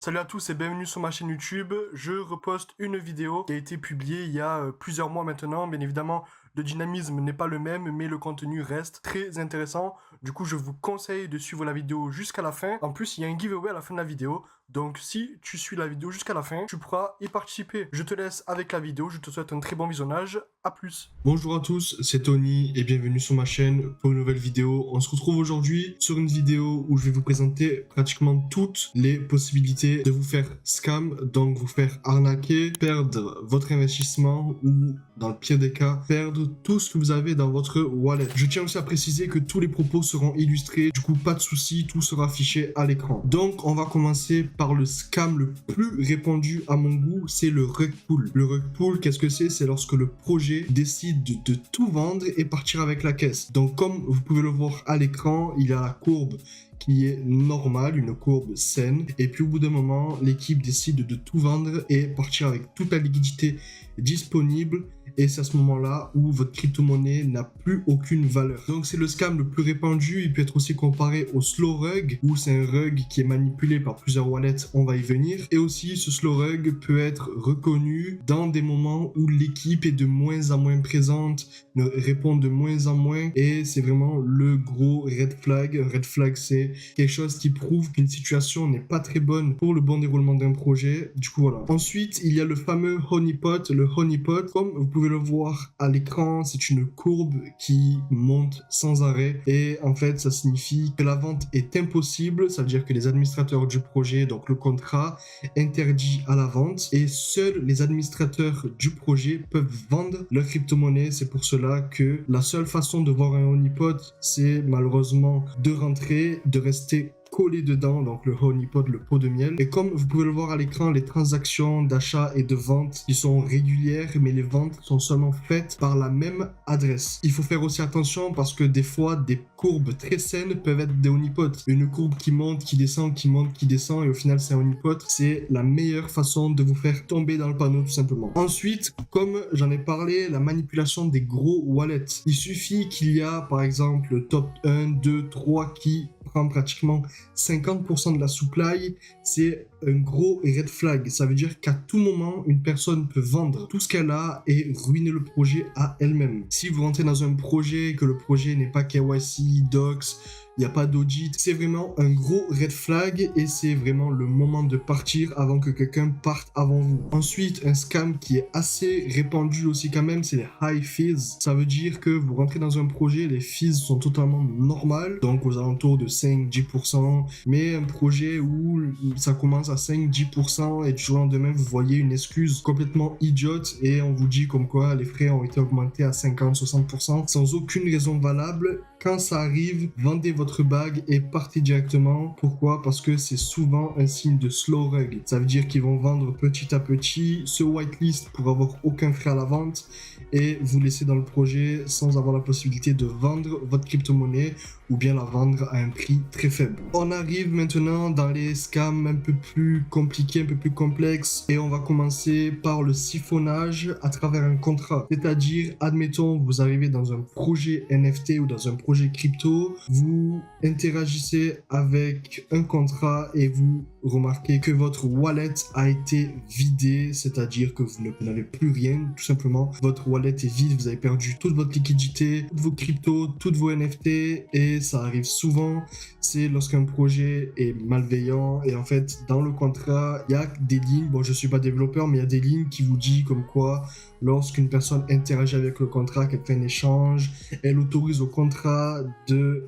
Salut à tous et bienvenue sur ma chaîne YouTube. Je reposte une vidéo qui a été publiée il y a plusieurs mois maintenant. Bien évidemment, le dynamisme n'est pas le même, mais le contenu reste très intéressant. Du coup, je vous conseille de suivre la vidéo jusqu'à la fin. En plus, il y a un giveaway à la fin de la vidéo. Donc, si tu suis la vidéo jusqu'à la fin, tu pourras y participer. Je te laisse avec la vidéo. Je te souhaite un très bon visionnage. À plus. Bonjour à tous, c'est Tony et bienvenue sur ma chaîne pour une nouvelle vidéo. On se retrouve aujourd'hui sur une vidéo où je vais vous présenter pratiquement toutes les possibilités de vous faire scam, donc vous faire arnaquer, perdre votre investissement ou dans le pire des cas, perdre tout ce que vous avez dans votre wallet. Je tiens aussi à préciser que tous les propos seront illustrés, du coup pas de souci, tout sera affiché à l'écran. Donc on va commencer par le scam le plus répandu à mon goût, c'est le rug pull. Le rug pull, qu'est-ce que c'est? C'est lorsque le projet décide de tout vendre et partir avec la caisse. Donc comme vous pouvez le voir à l'écran, il y a la courbe qui est normale, une courbe saine, et puis au bout d'un moment, l'équipe décide de tout vendre et partir avec toute la liquidité disponible, et c'est à ce moment-là où votre crypto-monnaie n'a plus aucune valeur. Donc c'est le scam le plus répandu. Il peut être aussi comparé au slow rug, où c'est un rug qui est manipulé par plusieurs wallets, on va y venir. Et aussi ce slow rug peut être reconnu dans des moments où l'équipe est de moins en moins présente, ne répond de moins en moins, et c'est vraiment le gros red flag. Un red flag, c'est quelque chose qui prouve qu'une situation n'est pas très bonne pour le bon déroulement d'un projet. Du coup voilà. Ensuite, il y a le fameux honeypot. Le honeypot, comme vous pouvez le voir à l'écran, c'est une courbe qui monte sans arrêt, et en fait ça signifie que la vente est impossible. Ça veut dire que les administrateurs du projet, donc le contrat, interdit à la vente, et seuls les administrateurs du projet peuvent vendre leur crypto-monnaie. C'est pour cela que la seule façon de voir un honeypot, c'est malheureusement de rentrer, de rester collé dedans, donc le honeypot, le pot de miel. Et comme vous pouvez le voir à l'écran, les transactions d'achat et de vente, ils sont régulières, mais les ventes sont seulement faites par la même adresse. Il faut faire aussi attention parce que des fois, des courbes très saines peuvent être des honeypots. Une courbe qui monte, qui descend, qui monte, qui descend, et au final c'est un honeypot. C'est la meilleure façon de vous faire tomber dans le panneau, tout simplement. Ensuite, comme j'en ai parlé, la manipulation des gros wallets. Il suffit qu'il y a, par exemple, le top 1, 2, 3 qui prend pratiquement 50% de la supply, c'est un gros red flag. Ça veut dire qu'à tout moment, une personne peut vendre tout ce qu'elle a et ruiner le projet à elle-même. Si vous rentrez dans un projet, que le projet n'est pas KYC, Docs, il n'y a pas d'audit, c'est vraiment un gros red flag, et c'est vraiment le moment de partir avant que quelqu'un parte avant vous. Ensuite, un scam qui est assez répandu aussi quand même, c'est les high fees. Ça veut dire que vous rentrez dans un projet, les fees sont totalement normales, donc aux alentours de 5-10%, mais un projet où ça commence à 5-10% et du jour au lendemain, vous voyez une excuse complètement idiote et on vous dit comme quoi les frais ont été augmentés à 50-60% sans aucune raison valable. Quand ça arrive, vendez votre bague et partez directement. Pourquoi? Parce que c'est souvent un signe de slow rug. Ça veut dire qu'ils vont vendre petit à petit, se whitelist pour avoir aucun frais à la vente et vous laisser dans le projet sans avoir la possibilité de vendre votre crypto-monnaie ou bien la vendre à un prix très faible. On arrive maintenant dans les scams un peu plus compliqués, un peu plus complexes, et on va commencer par le siphonnage à travers un contrat. C'est-à-dire, admettons, vous arrivez dans un projet NFT ou dans un projet crypto, vous interagissez avec un contrat et vous remarquez que votre wallet a été vidé, c'est-à-dire que vous n'avez plus rien, tout simplement. Votre wallet est vide, vous avez perdu toute votre liquidité, toutes vos cryptos, toutes vos NFT, et ça arrive souvent. C'est lorsqu'un projet est malveillant, et en fait, dans le contrat, il y a des lignes, bon, je suis pas développeur, mais il y a des lignes qui vous disent comme quoi, lorsqu'une personne interagit avec le contrat, qu'elle fait un échange, elle autorise au contrat de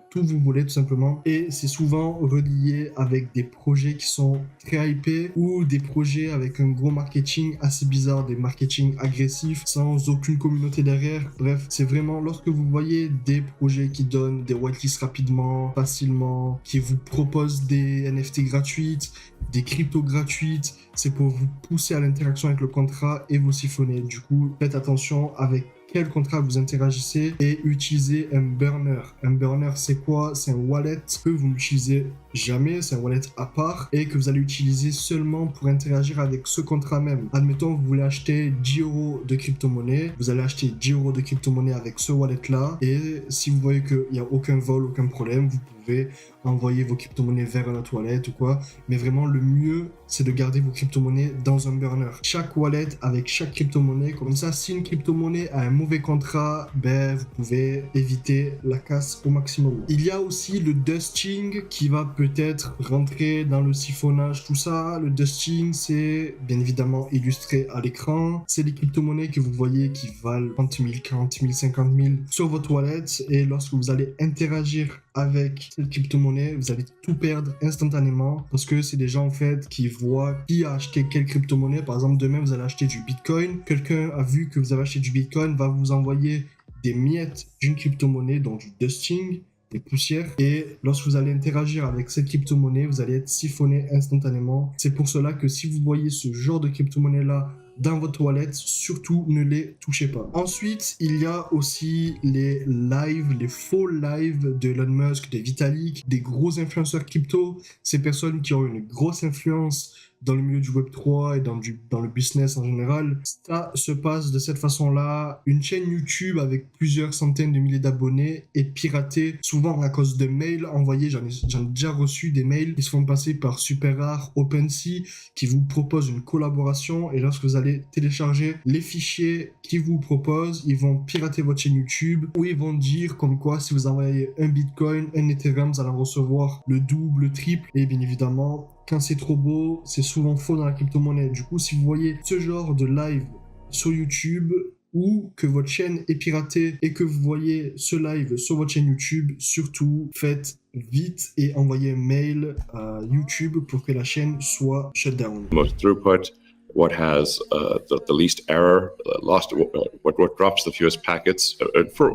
tout vous voler, tout simplement. Et c'est souvent relié avec des projets qui sont très hypés ou des projets avec un gros marketing assez bizarre, des marketing agressifs sans aucune communauté derrière. Bref, c'est vraiment lorsque vous voyez des projets qui donnent des whitelists rapidement, facilement, qui vous proposent des NFT gratuites, des cryptos gratuites, c'est pour vous pousser à l'interaction avec le contrat et vous siphonner. Du coup, faites attention avec quel contrat vous interagissez et utilisez un burner. Un burner, c'est quoi? C'est un wallet que vous n'utilisez jamais, c'est un wallet à part et que vous allez utiliser seulement pour interagir avec ce contrat même. Admettons, vous voulez acheter 10 € de crypto-monnaie, vous allez acheter 10 € de crypto-monnaie avec ce wallet-là, et si vous voyez qu'il n'y a aucun vol, aucun problème, vous pouvez pouvez envoyer vos crypto-monnaies vers un autre wallet ou quoi. Mais vraiment, le mieux, c'est de garder vos crypto-monnaies dans un burner. Chaque wallet avec chaque crypto-monnaie, comme ça, si une crypto-monnaie a un mauvais contrat, ben, vous pouvez éviter la casse au maximum. Il y a aussi le dusting qui va peut-être rentrer dans le siphonnage, tout ça. Le dusting, c'est bien évidemment illustré à l'écran. C'est les crypto-monnaies que vous voyez qui valent 30 000, 40 000, 50 000 sur votre wallet. Et lorsque vous allez interagir avec cette crypto-monnaie, vous allez tout perdre instantanément parce que c'est des gens en fait qui voient qui a acheté quelle crypto-monnaie. Par exemple, demain vous allez acheter du Bitcoin. Quelqu'un a vu que vous avez acheté du Bitcoin, va vous envoyer des miettes d'une crypto-monnaie, donc du dusting, des poussières. Et lorsque vous allez interagir avec cette crypto-monnaie, vous allez être siphonné instantanément. C'est pour cela que si vous voyez ce genre de crypto-monnaie-là dans votre wallet, surtout ne les touchez pas. Ensuite, il y a aussi les lives, les faux lives de Elon Musk, de Vitalik, des gros influenceurs crypto, ces personnes qui ont une grosse influence dans le milieu du Web3 et dans le business en général. Ça se passe de cette façon-là. Une chaîne YouTube avec plusieurs centaines de milliers d'abonnés est piratée, souvent à cause de mails envoyés. J'en ai déjà reçu des mails qui se font passer par SuperRare, OpenSea, qui vous proposent une collaboration. Et lorsque vous allez télécharger les fichiers qu'ils vous proposent, ils vont pirater votre chaîne YouTube, ou ils vont dire comme quoi si vous envoyez un Bitcoin, un Ethereum, vous allez recevoir le double, le triple. Et bien évidemment, quand c'est trop beau, c'est souvent faux dans la crypto-monnaie. Du coup, si vous voyez ce genre de live sur YouTube ou que votre chaîne est piratée et que vous voyez ce live sur votre chaîne YouTube, surtout faites vite et envoyez un mail à YouTube pour que la chaîne soit shut down. Most throughput, what has the least error, what drops the fewest packets.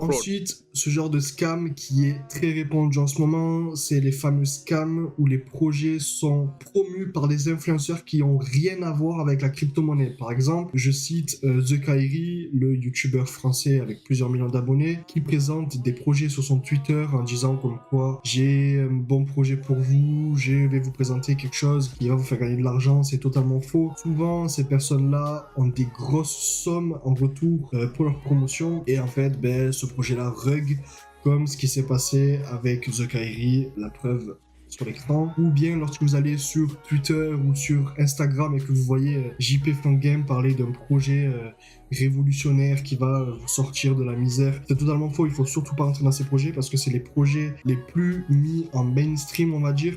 Ensuite, ce genre de scam qui est très répandu en ce moment, c'est les fameux scams où les projets sont promus par des influenceurs qui n'ont rien à voir avec la crypto-monnaie. Par exemple, je cite The Kairi, le youtubeur français avec plusieurs millions d'abonnés, qui présente des projets sur son Twitter en disant comme quoi j'ai un bon projet pour vous, je vais vous présenter quelque chose qui va vous faire gagner de l'argent. C'est totalement faux. Souvent, ces personnes-là ont des grosses sommes en retour pour leur promotion et en fait, ce projet-là rug comme ce qui s'est passé avec The Kairi, la preuve sur l'écran, ou bien lorsque vous allez sur Twitter ou sur Instagram et que vous voyez JP Fangame parler d'un projet révolutionnaire qui va vous sortir de la misère. C'est totalement faux, il faut surtout pas rentrer dans ces projets parce que c'est les projets les plus mis en mainstream, on va dire,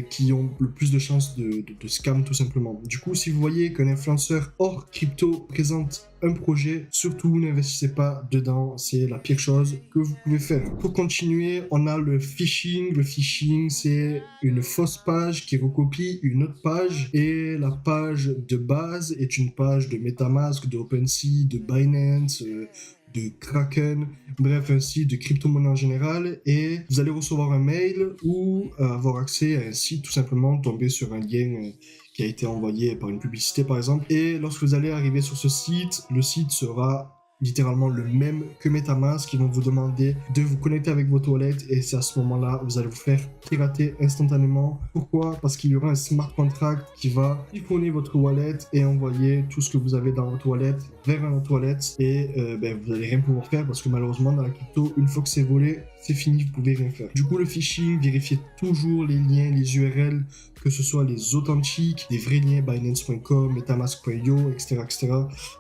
qui ont le plus de chances de scam tout simplement. Du coup, si vous voyez qu'un influenceur hors crypto présente un projet, surtout n'investissez pas dedans, c'est la pire chose que vous pouvez faire. Pour continuer, on a le phishing. Le phishing, c'est une fausse page qui recopie une autre page et la page de base est une page de MetaMask, de OpenSea, de Binance, de Kraken, bref, un site de crypto-monnaie en général, et vous allez recevoir un mail ou avoir accès à un site, tout simplement tomber sur un lien qui a été envoyé par une publicité par exemple, et lorsque vous allez arriver sur ce site, le site sera littéralement le même que MetaMask. Ils vont vous demander de vous connecter avec votre wallet et c'est à ce moment-là vous allez vous faire pirater instantanément. Pourquoi? Parce qu'il y aura un smart contract qui va siphonner votre wallet et envoyer tout ce que vous avez dans votre wallet vers un autre wallet et vous n'allez rien pouvoir faire parce que malheureusement dans la crypto, une fois que c'est volé, c'est fini, vous pouvez rien faire. Du coup, le phishing, vérifiez toujours les liens, les URL, que ce soit les authentiques, des vrais liens, Binance.com, Metamask.io, etc., etc.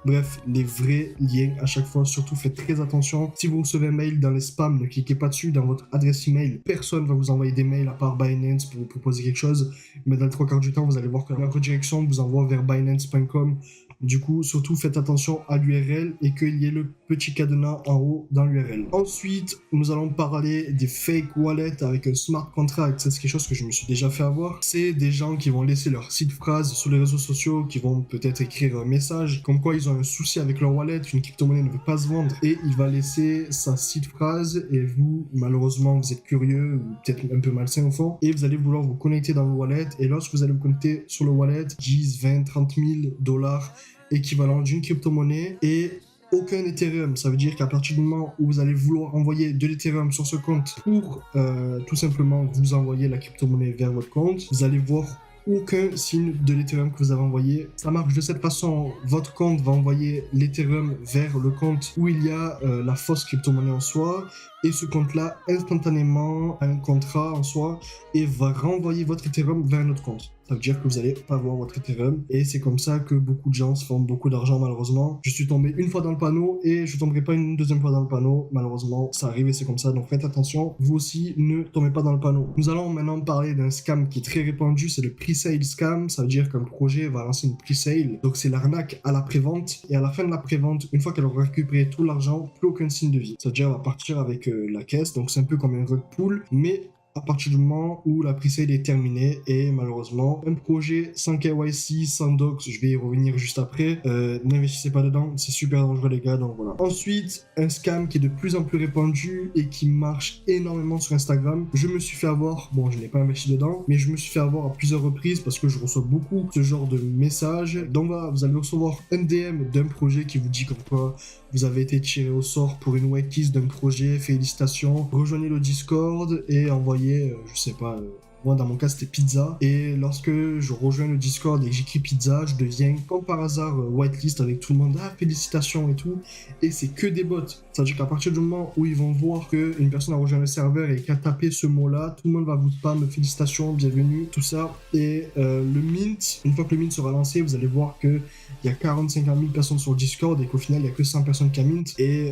Bref, les vrais liens à chaque fois. Surtout, faites très attention. Si vous recevez un mail dans les spams, ne cliquez pas dessus. Dans votre adresse email, personne va vous envoyer des mails à part Binance pour vous proposer quelque chose. Mais dans le 3 quarts du temps, vous allez voir que la redirection vous envoie vers Binance.com. Du coup, surtout faites attention à l'URL et qu'il y ait le petit cadenas en haut dans l'URL. Ensuite, nous allons parler des fake wallets avec un smart contract. C'est quelque chose que je me suis déjà fait avoir. C'est des gens qui vont laisser leur site phrase sur les réseaux sociaux, qui vont peut-être écrire un message comme quoi ils ont un souci avec leur wallet, une crypto-monnaie ne veut pas se vendre et il va laisser sa site phrase et vous, malheureusement, vous êtes curieux ou peut-être un peu malsain au fond et vous allez vouloir vous connecter dans le wallet et lorsque vous allez vous connecter sur le wallet, 10, 20, 30 000 dollars équivalent d'une crypto-monnaie et aucun Ethereum. Ça veut dire qu'à partir du moment où vous allez vouloir envoyer de l'Ethereum sur ce compte pour tout simplement vous envoyer la crypto-monnaie vers votre compte, vous allez voir aucun signe de l'Ethereum que vous avez envoyé. Ça marche de cette façon. Votre compte va envoyer l'Ethereum vers le compte où il y a la fausse crypto-monnaie en soi et ce compte-là instantanément a un contrat en soi et va renvoyer votre Ethereum vers un autre compte. Ça veut dire que vous n'allez pas voir votre Ethereum et c'est comme ça que beaucoup de gens se font beaucoup d'argent malheureusement. Je suis tombé une fois dans le panneau et je tomberai pas une deuxième fois dans le panneau. Malheureusement, ça arrive et c'est comme ça. Donc faites attention, vous aussi ne tombez pas dans le panneau. Nous allons maintenant parler d'un scam qui est très répandu, c'est le pre-sale scam. Ça veut dire qu'un projet va lancer une pre-sale. Donc c'est l'arnaque à la prévente et à la fin de la prévente, une fois qu'elle aura récupéré tout l'argent, plus aucun signe de vie. Ça veut dire qu'elle va partir avec la caisse. Donc c'est un peu comme un rug pull, mais à partir du moment où la pre-sale est terminée et malheureusement un projet sans KYC, sans docs, je vais y revenir juste après, n'investissez pas dedans, c'est super dangereux les gars, donc voilà. Ensuite, un scam qui est de plus en plus répandu et qui marche énormément sur Instagram. Je me suis fait avoir, bon je n'ai pas investi dedans, mais je me suis fait avoir à plusieurs reprises parce que je reçois beaucoup ce genre de messages. Donc voilà, vous allez recevoir un DM d'un projet qui vous dit comme quoi vous avez été tiré au sort pour une whitelist d'un projet, félicitations, rejoignez le Discord et envoyez je sais pas, moi dans mon cas c'était pizza, et lorsque je rejoins le Discord et que j'écris pizza, je deviens comme par hasard whitelist avec tout le monde, ah félicitations et tout, et c'est que des bots. Ça veut dire qu'à partir du moment où ils vont voir qu'une personne a rejoint le serveur et qu'a tapé ce mot-là, tout le monde va vous spam félicitations, bienvenue, tout ça, et le mint, une fois que le mint sera lancé, vous allez voir que il y a 45 000 personnes sur le Discord et qu'au final il n'y a que 100 personnes qui mint, et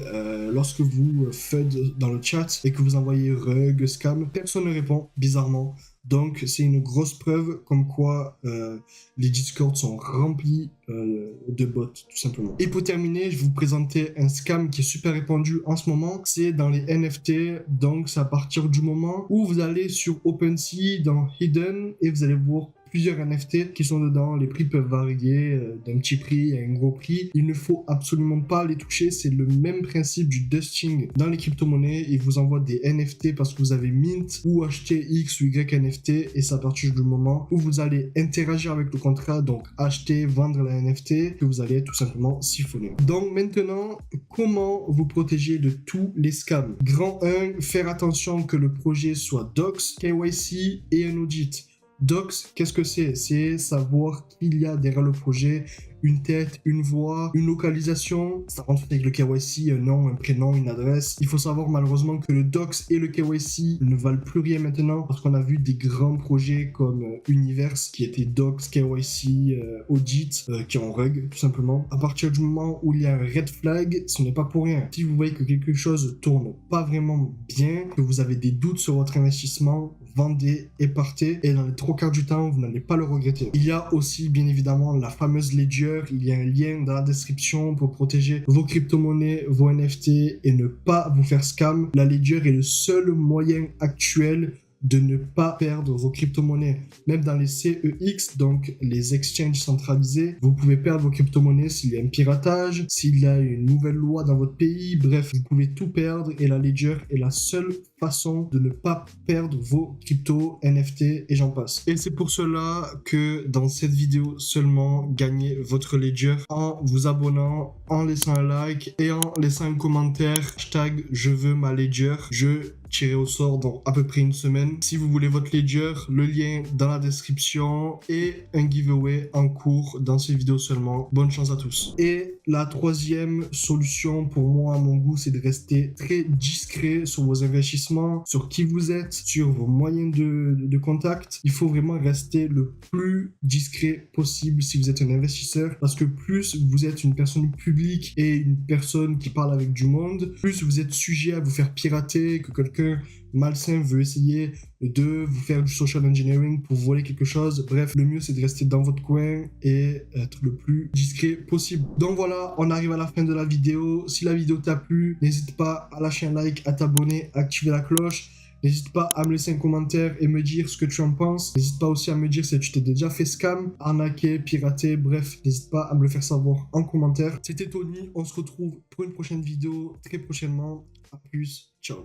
lorsque vous faites dans le chat et que vous envoyez rug, scam, personne ne répond, bizarrement. Donc c'est une grosse preuve comme quoi les Discords sont remplis de bots tout simplement. Et pour terminer, je vais vous présenter un scam qui est super répandu en ce moment, c'est dans les NFT. Donc c'est à partir du moment où vous allez sur OpenSea dans Hidden et vous allez voir plusieurs NFT qui sont dedans. Les prix peuvent varier d'un petit prix à un gros prix. Il ne faut absolument pas les toucher. C'est le même principe du dusting dans les crypto-monnaies. Ils vous envoient des NFT parce que vous avez mint ou acheté X ou Y NFT, et c'est à partir du moment où vous allez interagir avec le contrat, donc acheter, vendre la NFT, que vous allez être tout simplement siphonné. Donc maintenant, comment vous protéger de tous les scams? Grand 1, faire attention que le projet soit docs, KYC et un audit. Docs, qu'est-ce que c'est? C'est savoir qu'il y a derrière le projet une tête, une voix, une localisation. Ça rentre avec le KYC, un nom, un prénom, une adresse. Il faut savoir malheureusement que le Docs et le KYC ne valent plus rien maintenant parce qu'on a vu des grands projets comme Universe qui étaient Docs, KYC, Audit, qui ont rug tout simplement. À partir du moment où il y a un red flag, ce n'est pas pour rien. Si vous voyez que quelque chose tourne pas vraiment bien, que vous avez des doutes sur votre investissement, vendez et partez, et dans les 3/4 du temps, vous n'allez pas le regretter. Il y a aussi bien évidemment la fameuse Ledger. Il y a un lien dans la description pour protéger vos crypto-monnaies, vos NFT et ne pas vous faire scam. La Ledger est le seul moyen actuel de ne pas perdre vos crypto-monnaies. Même dans les CEX, donc les exchanges centralisés, vous pouvez perdre vos crypto-monnaies s'il y a un piratage, s'il y a une nouvelle loi dans votre pays, bref, vous pouvez tout perdre et la Ledger est la seule façon de ne pas perdre vos cryptos, NFT et j'en passe. Et c'est pour cela que dans cette vidéo seulement, gagnez votre Ledger en vous abonnant, en laissant un like et en laissant un commentaire, hashtag je veux ma Ledger, je tirer au sort dans à peu près une semaine. Si vous voulez votre Ledger, le lien dans la description et un giveaway en cours dans ces vidéos seulement. Bonne chance à tous. Et la troisième solution pour moi à mon goût, c'est de rester très discret sur vos investissements, sur qui vous êtes, sur vos moyens de contact. Il faut vraiment rester le plus discret possible si vous êtes un investisseur, parce que plus vous êtes une personne publique et une personne qui parle avec du monde, plus vous êtes sujet à vous faire pirater, que quelqu'un malsain veut essayer de vous faire du social engineering pour voler quelque chose. Bref, le mieux c'est de rester dans votre coin et être le plus discret possible. Donc voilà, on arrive à la fin de la vidéo. Si la vidéo t'a plu, n'hésite pas à lâcher un like, à t'abonner, à activer la cloche. N'hésite pas à me laisser un commentaire et me dire ce que tu en penses. N'hésite pas aussi à me dire si tu t'es déjà fait scam, arnaqué, piraté, bref, n'hésite pas à me le faire savoir en commentaire. C'était Tony, on se retrouve pour une prochaine vidéo très prochainement. À plus, ciao.